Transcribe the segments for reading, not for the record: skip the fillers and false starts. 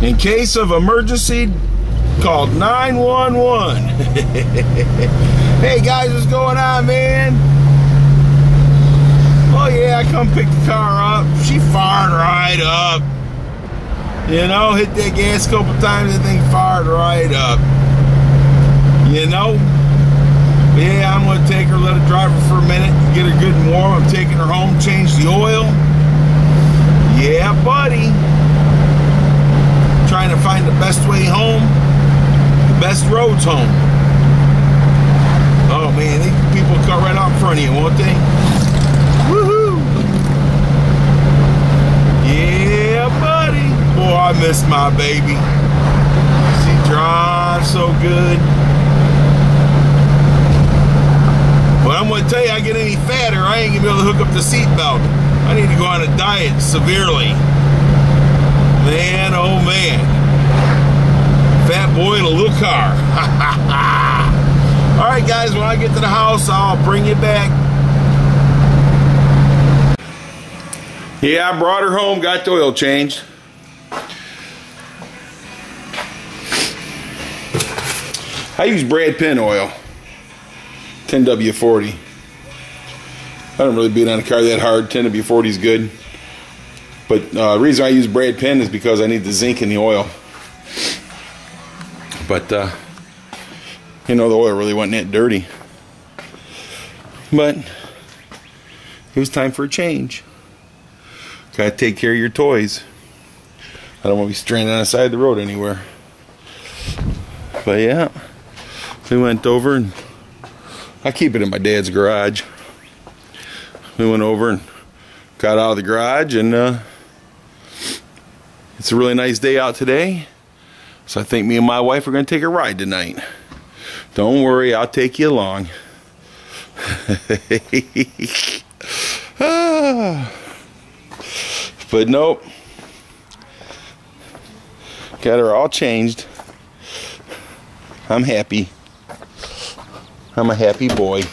In case of emergency, call 911. Hey guys, what's going on, man? Oh yeah, I come pick the car up. She fired right up. You know, hit that gas a couple times, that thing fired right up. You know? Yeah, I'm gonna take her, let her drive her for a minute, get her good and warm. I'm taking her home, change the oil. Yeah, buddy. Trying to find the best way home, the best roads home. Oh man, these people cut right out in front of you, won't they? Woohoo! Yeah, buddy. Boy, I miss my baby. She drives so good. But I'm going to tell you, I get any fatter, I ain't going to be able to hook up the seat belt. I need to go on a diet severely. Man, oh man. Fat boy in a little car. Alright guys, when I get to the house, I'll bring you back. Yeah, I brought her home, got the oil changed. I use Brad Penn oil. 10W40. I don't really beat on a car that hard. 10W40 is good. But the reason I use Brad Penn is because I need the zinc in the oil. But, you know, the oil really wasn't that dirty. But it was time for a change. Gotta take care of your toys. I don't want to be stranded on the side of the road anywhere. But yeah, we went over and I keep it in my dad's garage. We went over and got out of the garage, and it's a really nice day out today. So I think me and my wife are going to take a ride tonight. Don't worry, I'll take you along. But nope. Got her all changed. I'm happy. I'm a happy boy.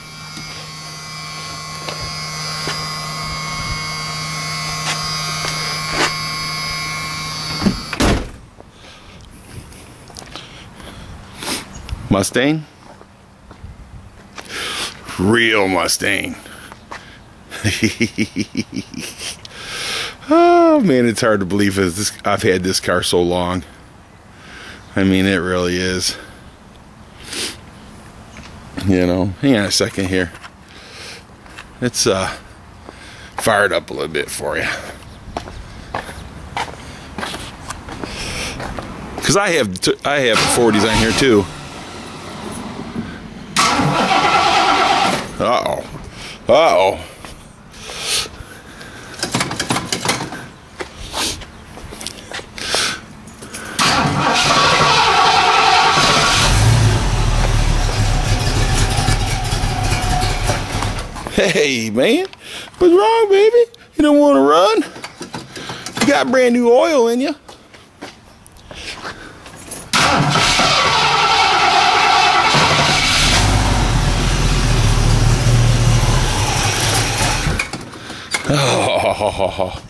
Mustang? Real Mustang. Oh man, it's hard to believe I've had this car so long. I mean, it really is. You know, hang on a second here. It's fired up a little bit for you. Cause I have 40s on here too. Uh-oh. Uh-oh. Hey, man. What's wrong, baby? You don't want to run? You got brand new oil in you. Oh.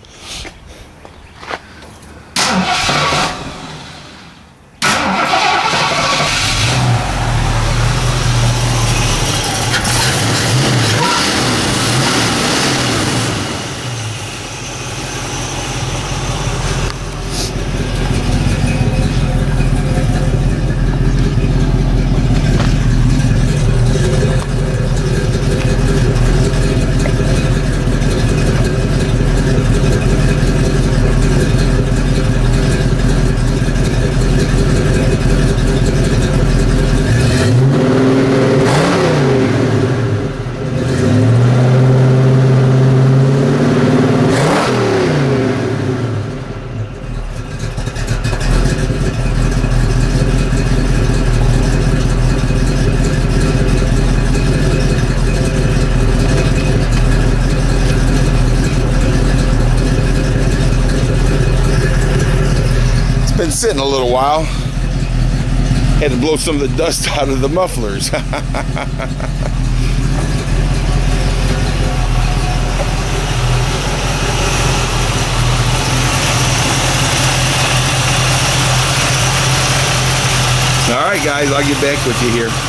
Been sitting a little while. Had to blow some of the dust out of the mufflers. All right, guys, I'll get back with you here.